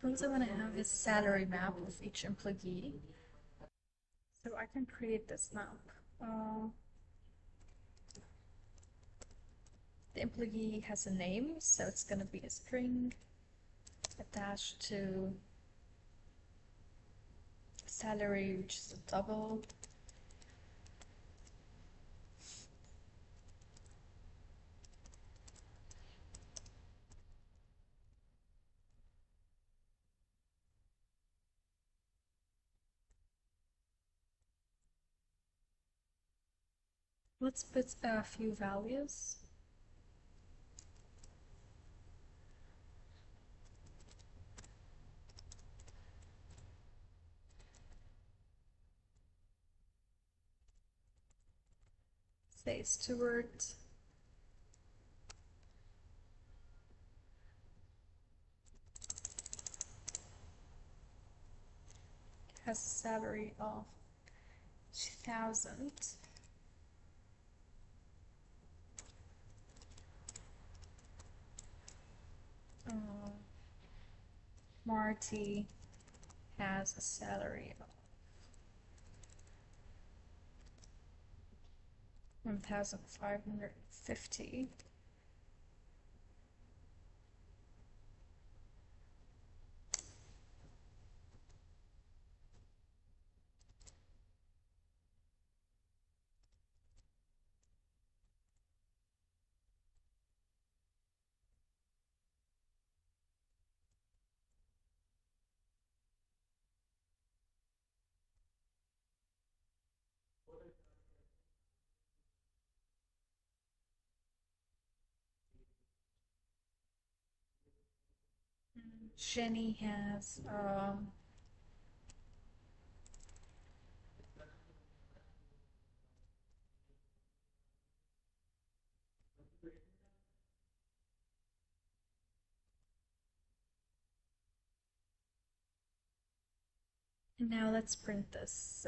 Suppose I want to have a salary map of each employee. So I can create this map. Uh, the employee has a name, so it's going to be a string attached to salary, which is a double. Let's put a few values. Say Stuart. Has a salary of 2,000. Marty has a salary of 1,550. Jenny has and now let's print this.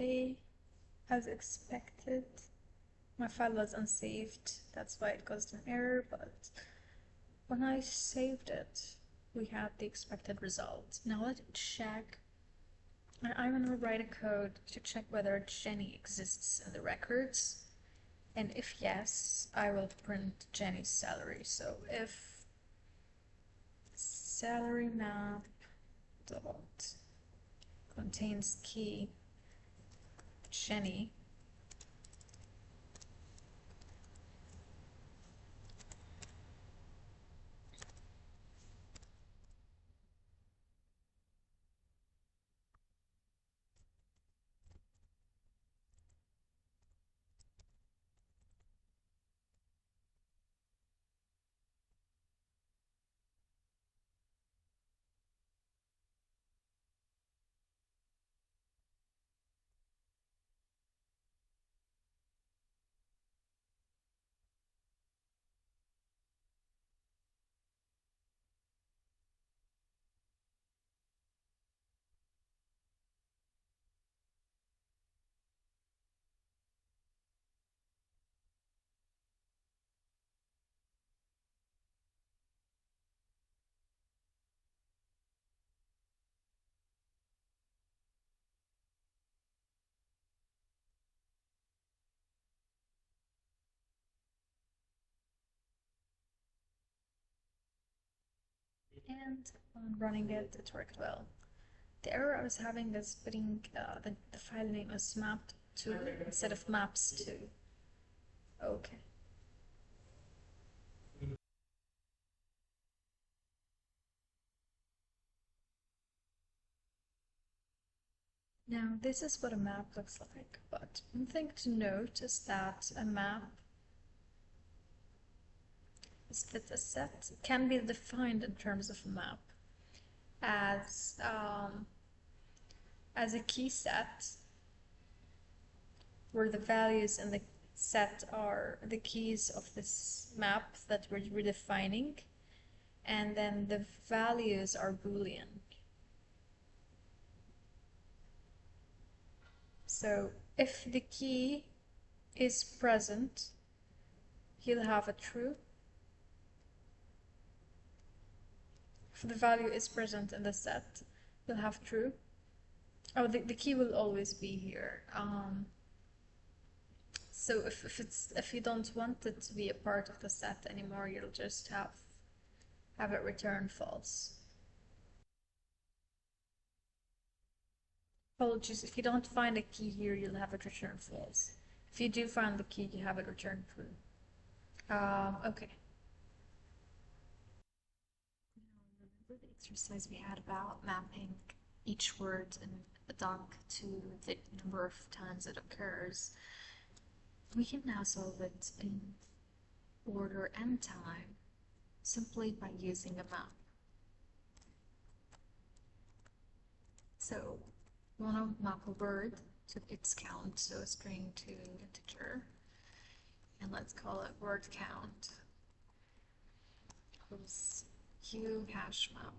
Okay, as expected, my file was unsaved. That's why it caused an error, but when I saved it, we had the expected result. Now let's check. I'm gonna write a code to check whether Jenny exists in the records. And if yes, I will print Jenny's salary. So if salary map dot contains key Jenny, and on running it, it worked well. The error I was having is putting the file name as map to instead of maps to. Okay. Now, this is what a map looks like, but one thing to note is that a map is that a set can be defined in terms of a map as a key set where the values in the set are the keys of this map that we're redefining, and then the values are Boolean. So if the key is present, you'll have a true. If the value is present in the set, you'll have true. Oh, the key will always be here. So if you don't want it to be a part of the set anymore, you'll just have it return false. Apologies, if you don't find a key here, you'll have it return false. If you do find the key, you have it return true. Okay. Remember the exercise we had about mapping each word in a doc to the number of times it occurs? We can now solve it in order and time simply by using a map. So we want to map a word to its count, so a string to integer, and let's call it word count equals q hash map.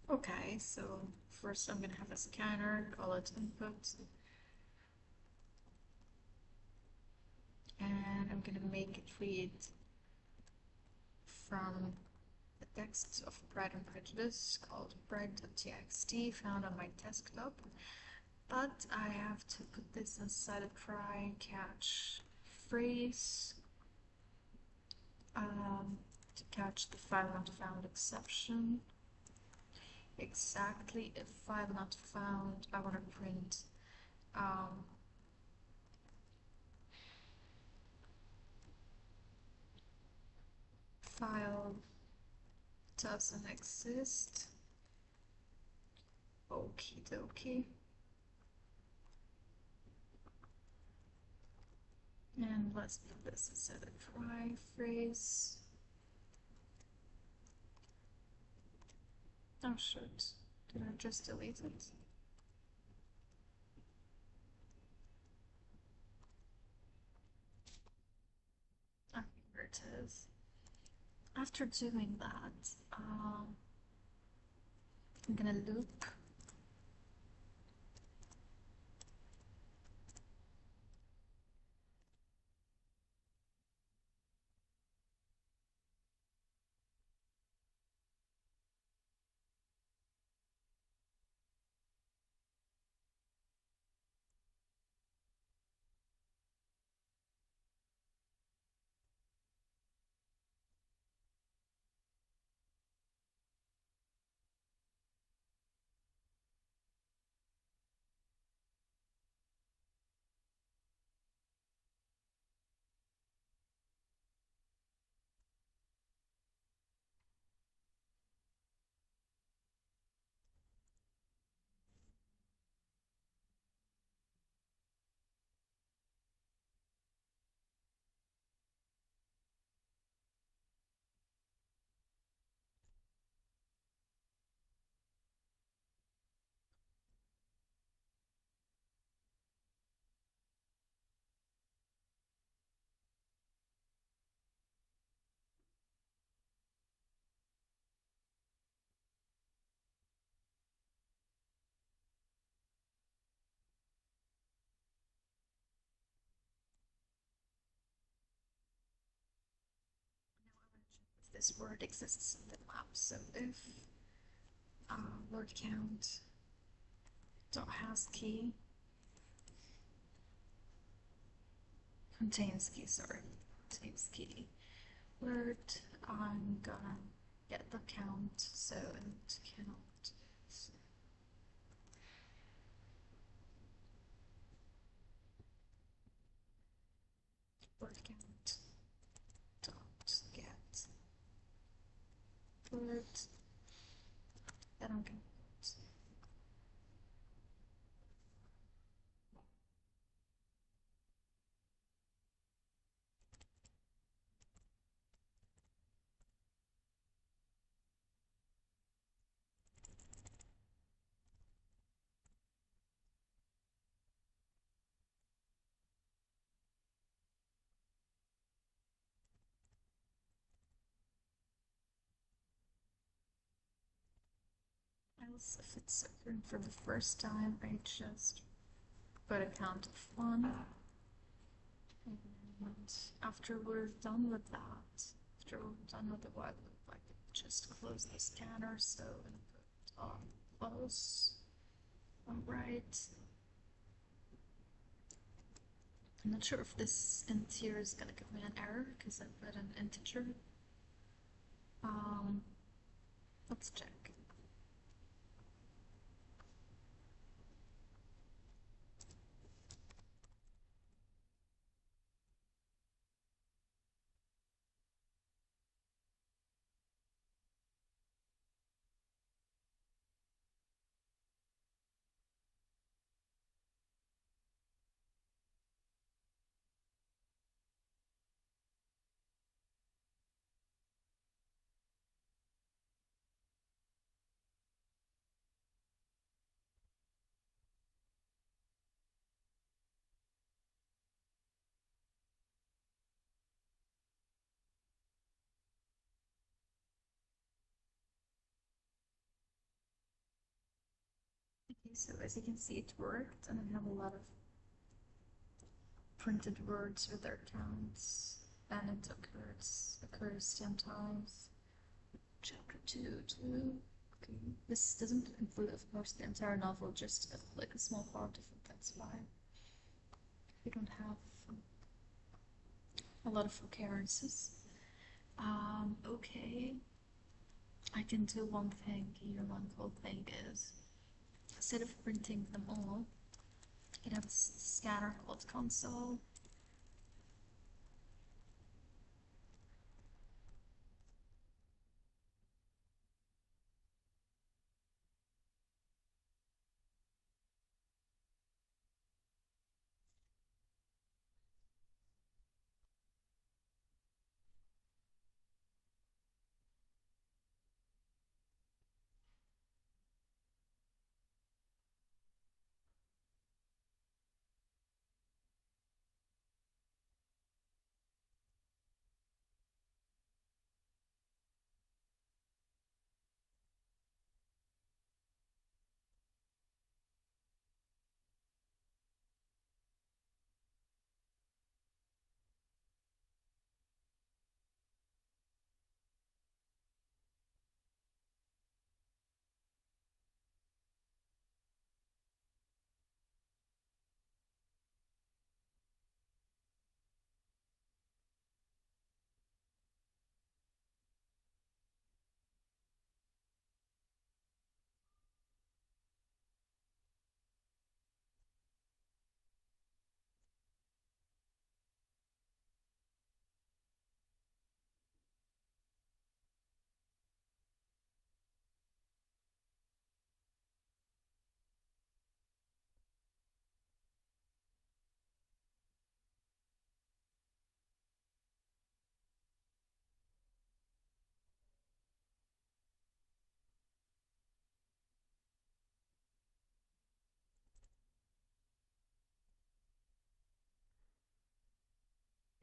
Okay, so first I'm going to have a scanner, call it input, and I'm going to make it read from the text of Pride and Prejudice called pride.txt found on my desktop, but I have to put this inside a try catch phrase to catch the file not found exception. Exactly, if file not found, I want to print file doesn't exist. Okie dokie. And let's put this inside a try phrase. Oh shit, did I just delete it? Okay, here it is. After doing that, I'm gonna loop if this word exists in the map. So if word count dot has key contains key word, I'm gonna get the count, so int count is word count dot get word, then I'm gonna put If it's occurring for the first time, I just put a count of 1. And after we're done with that, after we're done with the while loop, I could just close the scanner, so input on close. Alright. I'm not sure if this int here is gonna give me an error because I put an integer. Let's check. Okay, so as you can see, it worked, and I have a lot of printed words with their counts, and it occurs 10 times. Chapter 2, 2. Okay. This doesn't include, of course, the entire novel, just like a small part of it, that's fine. We don't have a lot of occurrences. Okay. I can do one thing here. One cool thing is, instead of printing them all, I can have a scanner called console.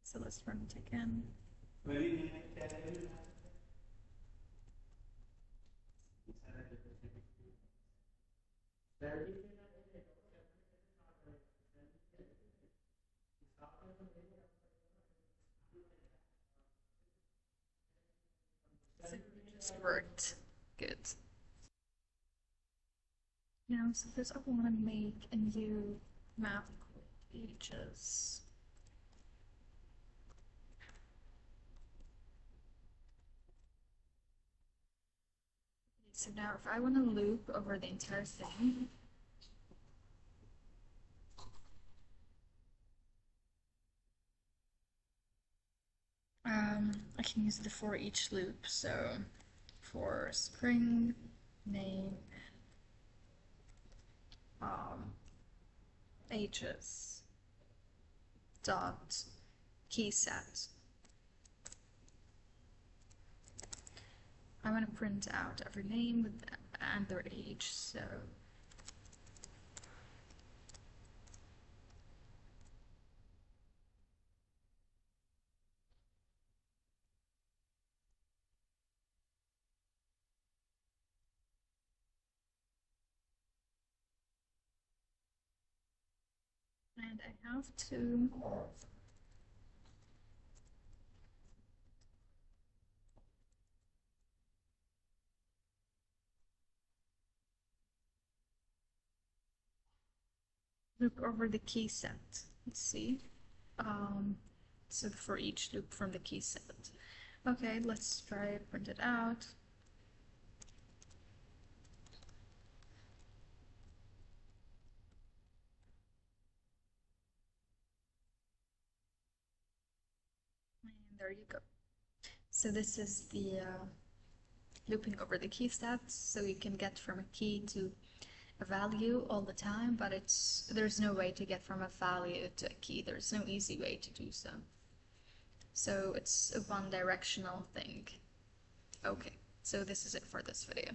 So let's run it again. So it just worked. Good. Now, suppose I want to make a new map called pages. So now if I want to loop over the entire thing, I can use the for each loop. So for spring, name, ages, dot, key set. I want to print out every name with and their age, so I have to loop over the key set. Let's see. Um, so for each loop from the key set. Okay, let's try print it out. And there you go. So this is the looping over the key steps, so you can get from a key to a value all the time, but there's no way to get from a value to a key. There's no easy way to do so. So it's a one-directional thing. Okay, so this is it for this video.